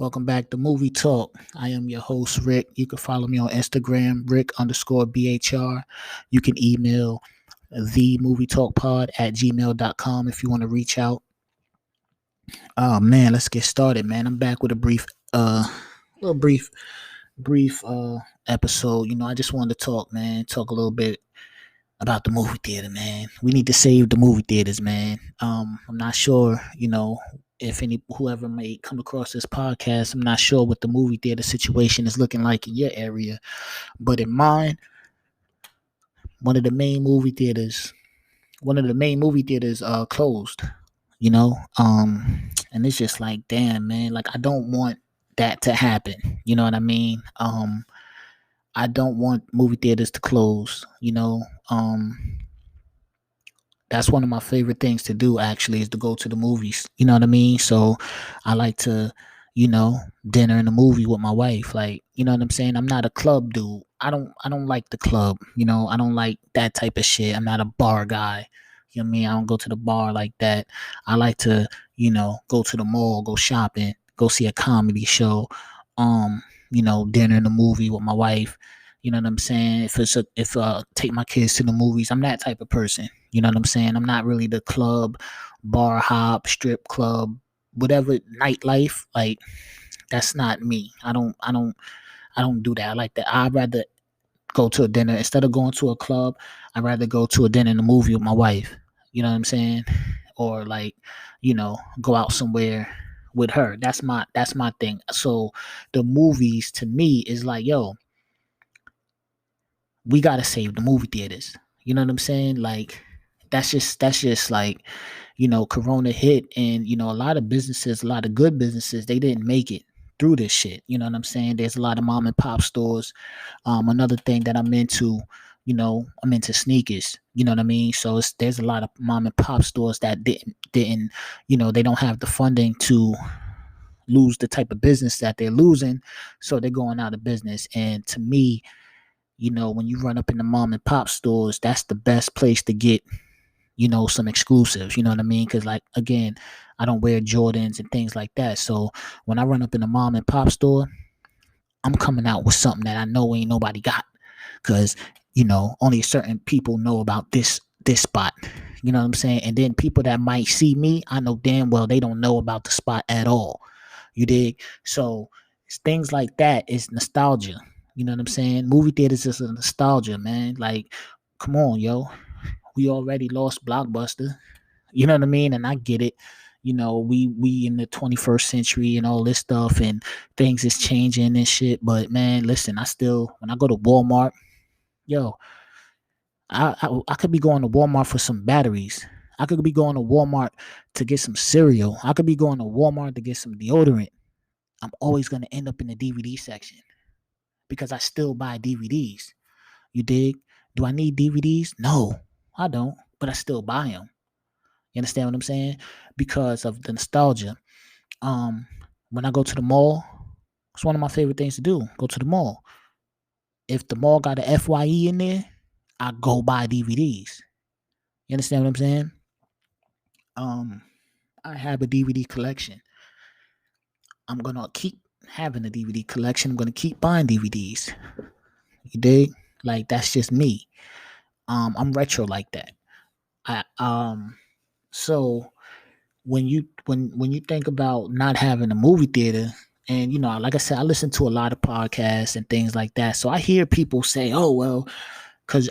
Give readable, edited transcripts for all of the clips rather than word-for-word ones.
Welcome back to Movie Talk. I am your host, Rick. You can follow me on Instagram, Rick_BHR. You can email themovietalkpod at gmail.com if you want to reach out. Oh man, let's get started, man. I'm back with a little brief episode. I just wanted to talk, man, talk a little bit about the movie theater, man. We need to save the movie theaters, man. I'm not sure, if whoever may come across this podcast, I'm not sure what the movie theater situation is looking like in your area, but in mine, one of the main movie theaters, closed. And it's just like, damn, man, like I don't want that to happen. You know what I mean? I don't want movie theaters to close. That's one of my favorite things to do actually is to go to the movies. You know what I mean? So I like to, dinner in a movie with my wife. Like, you know what I'm saying? I'm not a club dude. I don't like the club, I don't like that type of shit. I'm not a bar guy. You know what I mean? I don't go to the bar like that. I like to, go to the mall, go shopping, go see a comedy show, dinner in a movie with my wife. You know what I'm saying? If take my kids to the movies, I'm that type of person. You know what I'm saying? I'm not really the club, bar hop, strip club, whatever nightlife. Like that's not me. I don't do that. I like that. I'd rather go to a dinner instead of going to a club. I'd rather go to a dinner and a movie with my wife. You know what I'm saying? Or like, go out somewhere with her. That's my thing. So the movies to me is like, yo, we gotta save the movie theaters. You know what I'm saying? Like that's just like, Corona hit and a lot of businesses, a lot of good businesses, they didn't make it through this shit. You know what I'm saying? There's a lot of mom and pop stores. Another thing that I'm into, I'm into sneakers. You know what I mean? So there's a lot of mom and pop stores that didn't, they don't have the funding to lose the type of business that they're losing, so they're going out of business. And to me, when you run up in the mom and pop stores, that's the best place to get, some exclusives. You know what I mean? Because, like, again, I don't wear Jordans and things like that. So when I run up in the mom and pop store, I'm coming out with something that I know ain't nobody got. Because, only certain people know about this spot. You know what I'm saying? And then people that might see me, I know damn well they don't know about the spot at all. You dig? So it's things like that is nostalgia. You know what I'm saying? Movie theaters is a nostalgia, man. Like, come on, yo. We already lost Blockbuster. You know what I mean? And I get it. We in the 21st century and all this stuff, and things is changing and shit. But man, listen, when I go to Walmart, yo, I could be going to Walmart for some batteries. I could be going to Walmart to get some cereal. I could be going to Walmart to get some deodorant. I'm always going to end up in the DVD section because I still buy DVDs. You dig? Do I need DVDs? No, I don't, but I still buy them. You understand what I'm saying? Because of the nostalgia. When I go to the mall, it's one of my favorite things to do. Go to the mall. If the mall got a FYE in there, I go buy DVDs. You understand what I'm saying? I have a DVD collection. I'm gonna keep having a DVD collection. I'm gonna keep buying DVDs. You dig? Like that's just me. I'm retro like that. I so when you think about not having a movie theater, and like I said, I listen to a lot of podcasts and things like that. So I hear people say, "Oh well," because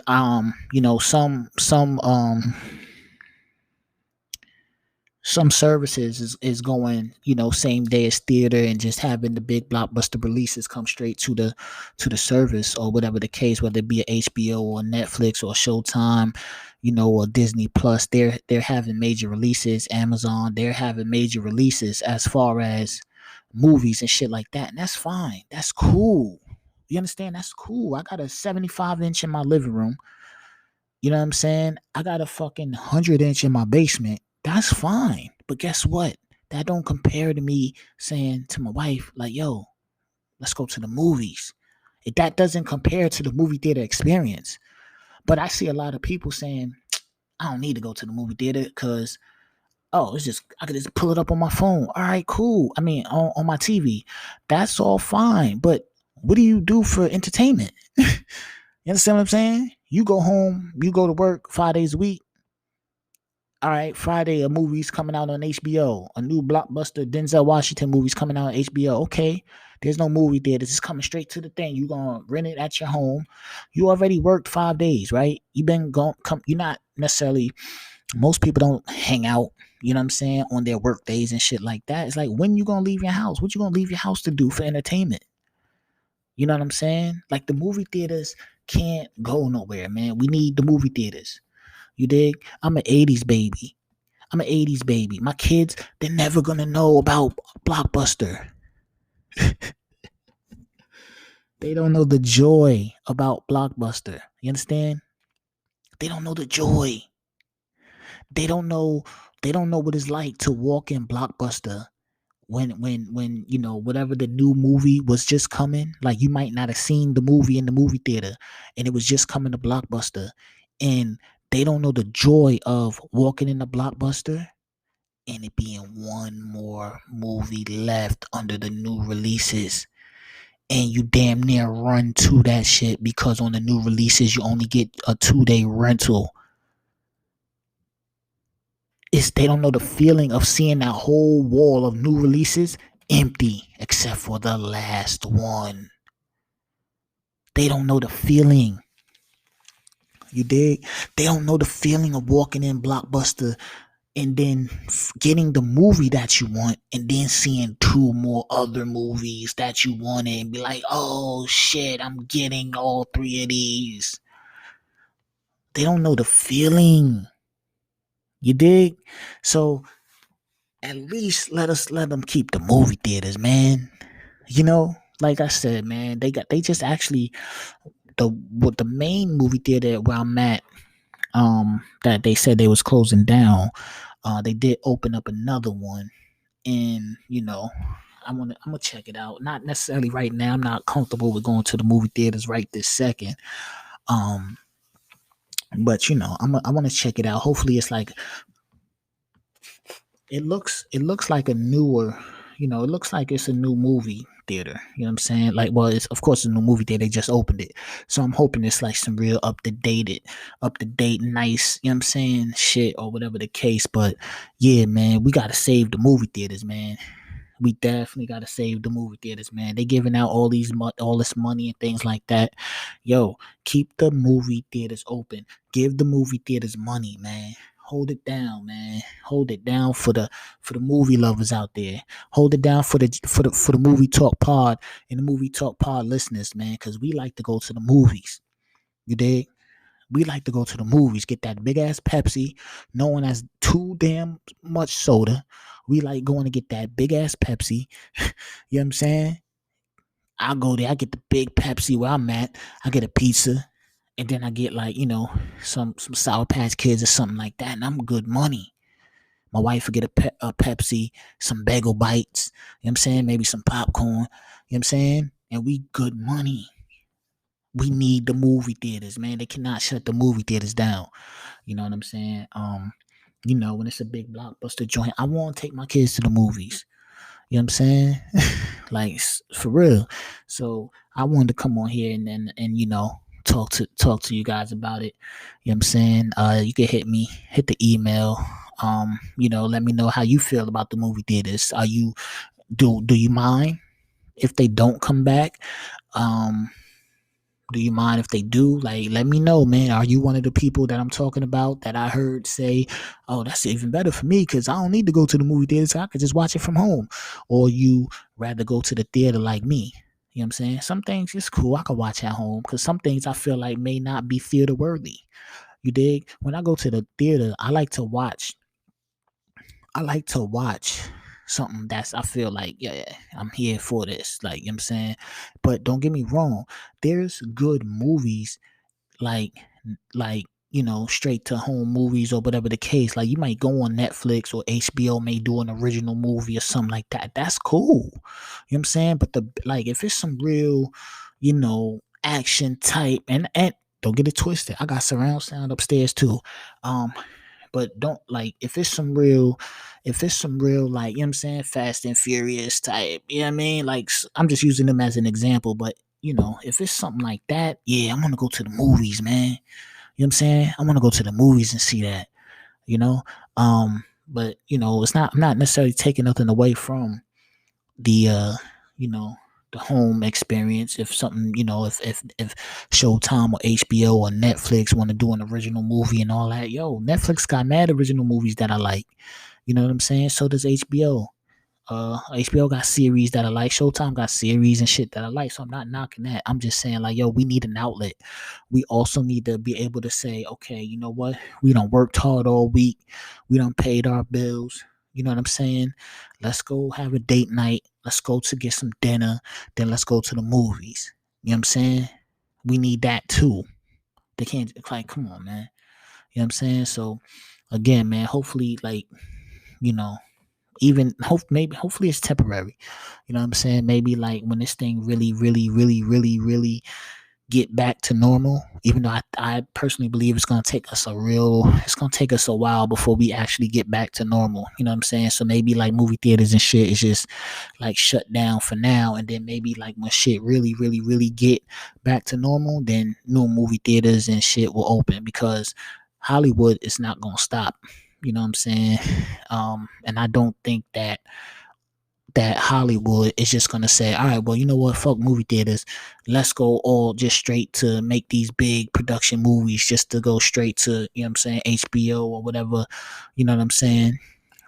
some services is going, same day as theater and just having the big blockbuster releases come straight to the service or whatever the case, whether it be a HBO or Netflix or Showtime, or Disney Plus. They're having major releases. Amazon, they're having major releases as far as movies and shit like that. And that's fine. That's cool. You understand? That's cool. I got a 75-inch in my living room. You know what I'm saying? I got a fucking 100-inch in my basement. That's fine. But guess what? That don't compare to me saying to my wife, like, yo, let's go to the movies. That doesn't compare to the movie theater experience. But I see a lot of people saying, I don't need to go to the movie theater because Oh, it's just I could just pull it up on my phone. All right, cool. I mean, on my TV. That's all fine. But what do you do for entertainment? You understand what I'm saying? You go home, you go to work 5 days a week. All right, Friday a movie's coming out on HBO. A new blockbuster Denzel Washington movie's coming out on HBO. Okay, there's no movie theater. It's coming straight to the thing. You gonna rent it at your home. You already worked 5 days, right? You been going come. You're not necessarily. Most people don't hang out. You know what I'm saying, on their work days and shit like that. It's like, when you gonna leave your house? What you gonna leave your house to do for entertainment? You know what I'm saying? Like, the movie theaters can't go nowhere, man. We need the movie theaters. You dig? I'm an 80s baby. I'm an 80s baby. My kids, they're never gonna know about Blockbuster. They don't know the joy about Blockbuster. You understand? They don't know the joy. They don't know they don't know what it's like to walk in Blockbuster when whatever the new movie was just coming. Like, you might not have seen the movie in the movie theater and it was just coming to Blockbuster, and they don't know the joy of walking in the Blockbuster and it being one more movie left under the new releases, and you damn near run to that shit because on the new releases you only get a 2-day rental. They don't know the feeling of seeing that whole wall of new releases empty except for the last one. They don't know the feeling. You dig? They don't know the feeling of walking in Blockbuster and then getting the movie that you want and then seeing two more other movies that you wanted and be like, oh shit, I'm getting all three of these. They don't know the feeling. You dig? So at least let them keep the movie theaters, man. Like I said, man, they just actually, the main movie theater where I'm at, that they said they was closing down. They did open up another one, and I'm gonna check it out. Not necessarily right now. I'm not comfortable with going to the movie theaters right this second. Um, but I want to check it out. Hopefully, it's like, it looks like a newer, it looks like it's a new movie theater. You know what I'm saying? Like, well, it's of course a new movie theater. They just opened it, so I'm hoping it's like some real up to date, nice. You know what I'm saying? Shit, or whatever the case. But yeah, man, we gotta save the movie theaters, man. We definitely gotta save the movie theaters, man. They giving out all this money and things like that. Yo, keep the movie theaters open. Give the movie theaters money, man. Hold it down, man. Hold it down for the movie lovers out there. Hold it down for the movie talk pod and the movie talk pod listeners, man. Because we like to go to the movies. You dig? We like to go to the movies, get that big ass Pepsi, knowing that's too damn much soda. We like going to get that big ass Pepsi. You know what I'm saying? I go there, I get the big Pepsi where I'm at. I get a pizza, and then I get, like, some Sour Patch Kids or something like that, and I'm good money. My wife will get a Pepsi, some bagel bites. You know what I'm saying? Maybe some popcorn. You know what I'm saying? And we good money. We need the movie theaters, man. They cannot shut the movie theaters down. You know what I'm saying? When it's a big blockbuster joint, I want to take my kids to the movies. You know what I'm saying? Like, for real. So I wanted to come on here and talk to you guys about it. You know what I'm saying? You can hit the email. Let me know how you feel about the movie theaters. Do you mind if they don't come back? Um, do you mind if they do? Like, let me know, man. Are you one of the people that I'm talking about that I heard say, oh, that's even better for me because I don't need to go to the movie theater, so I could just watch it from home? Or you rather go to the theater like me? You know what I'm saying? Some things it's cool. I can watch at home because some things I feel like may not be theater worthy. You dig? When I go to the theater, I like to watch something that's, I feel like, yeah, I'm here for this. Like, you know what I'm saying? But don't get me wrong, there's good movies, like straight to home movies or whatever the case. Like, you might go on Netflix or HBO may do an original movie or something like that. That's cool. You know what I'm saying? But if it's some real, action type, and don't get it twisted. I got surround sound upstairs too. Um But don't like if it's some real like, you know what I'm saying, Fast and Furious type, you know what I mean? Like I'm just using them as an example, but if it's something like that, yeah, I'm gonna go to the movies, man. You know what I'm saying? I want to go to the movies and see that, you know. But it's not I'm not necessarily taking nothing away from the you know the home experience. If something, if Showtime or HBO or Netflix want to do an original movie and all that, yo, Netflix got mad original movies that I like. You know what I'm saying? So does HBO. HBO got series that I like. Showtime got series and shit that I like. So I'm not knocking that. I'm just saying, like, yo, we need an outlet. We also need to be able to say, okay, you know what? We done worked hard all week. We done paid our bills. You know what I'm saying? Let's go have a date night. Let's go to get some dinner. Then let's go to the movies. You know what I'm saying? We need that too. They can't, like, come on, man. You know what I'm saying? So again, man, hopefully, like, you know, even hopefully it's temporary. You know what I'm saying? Maybe like when this thing really, really, really, really, really get back to normal, even though I personally believe it's gonna take us a while before we actually get back to normal. You know what I'm saying? So maybe like movie theaters and shit is just like shut down for now, and then maybe like when shit really, really, really get back to normal, then new movie theaters and shit will open, because Hollywood is not gonna stop. You know what I'm saying? And I don't think that Hollywood is just gonna say, all right, well, you know what, fuck movie theaters. Let's go all just straight to make these big production movies, just to go straight to, you know what I'm saying, HBO or whatever, you know what I'm saying,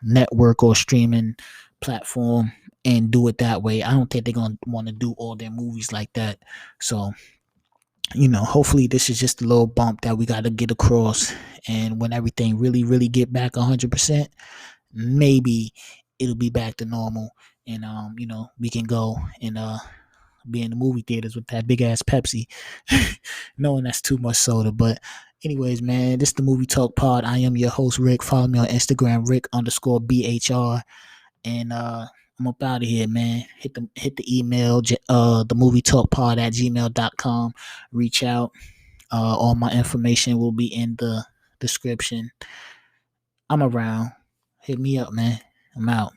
network or streaming platform, and do it that way. I don't think they're gonna want to do all their movies like that. So, hopefully this is just a little bump that we gotta get across. And when everything really, really get back 100%, maybe it'll be back to normal, and we can go and be in the movie theaters with that big ass Pepsi, knowing that's too much soda. But anyways, man, this is the Movie Talk Pod. I am your host, Rick. Follow me on Instagram, Rick_BHR. And I'm up out of here, man. Hit the email, the movie talk pod at gmail.com. Reach out. All my information will be in the description. I'm around. Hit me up, man. I'm out.